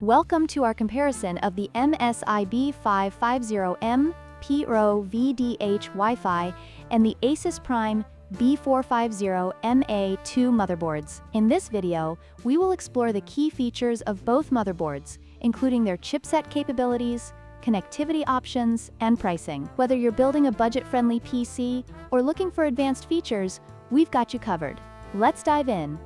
Welcome to our comparison of the MSI B550M Pro-VDH WiFi and the ASUS Prime B450M-A II motherboards. In this video, we will explore the key features of both motherboards, including their chipset capabilities, connectivity options, and pricing. Whether you're building a budget-friendly PC or looking for advanced features, we've got you covered. Let's dive in.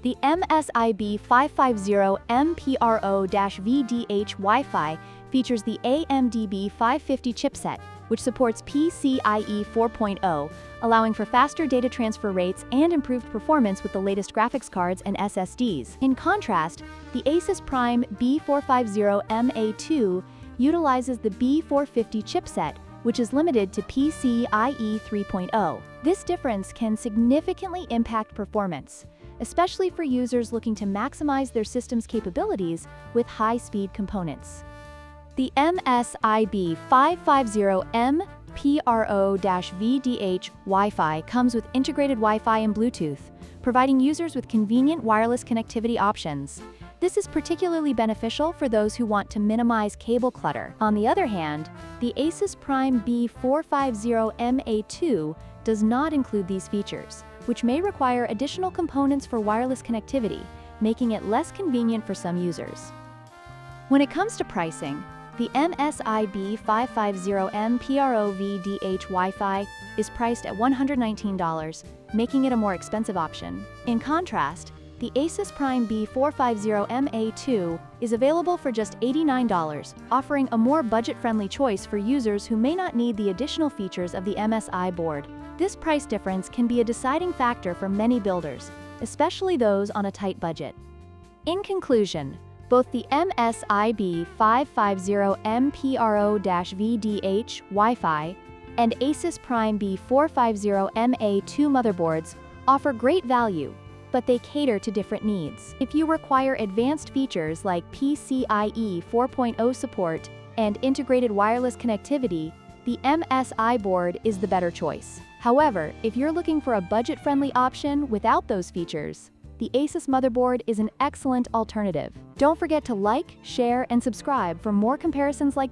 The MSI B550M Pro-VDH WiFi features the AMD B550 chipset, which supports PCIe 4.0, allowing for faster data transfer rates and improved performance with the latest graphics cards and SSDs. In contrast, the ASUS Prime B450M-A II utilizes the B450 chipset, which is limited to PCIe 3.0. This difference can significantly impact performance, especially for users looking to maximize their system's capabilities with high-speed components. The MSI B550M Pro-VDH WiFi comes with integrated Wi-Fi and Bluetooth, providing users with convenient wireless connectivity options. This is particularly beneficial for those who want to minimize cable clutter. On the other hand, the ASUS Prime B450M-A II does not include these features, which may require additional components for wireless connectivity, making it less convenient for some users. When it comes to pricing, the MSI B550M Pro-VDH WiFi is priced at $119, making it a more expensive option. In contrast, the ASUS Prime B450M-A II is available for just $89, offering a more budget-friendly choice for users who may not need the additional features of the MSI board. This price difference can be a deciding factor for many builders, especially those on a tight budget. In conclusion, both the MSI B550M Pro-VDH WiFi and ASUS Prime B450M-A II motherboards offer great value, but they cater to different needs. If you require advanced features like PCIe 4.0 support and integrated wireless connectivity, the MSI board is the better choice. However, if you're looking for a budget-friendly option without those features, the ASUS motherboard is an excellent alternative. Don't forget to like, share, and subscribe for more comparisons like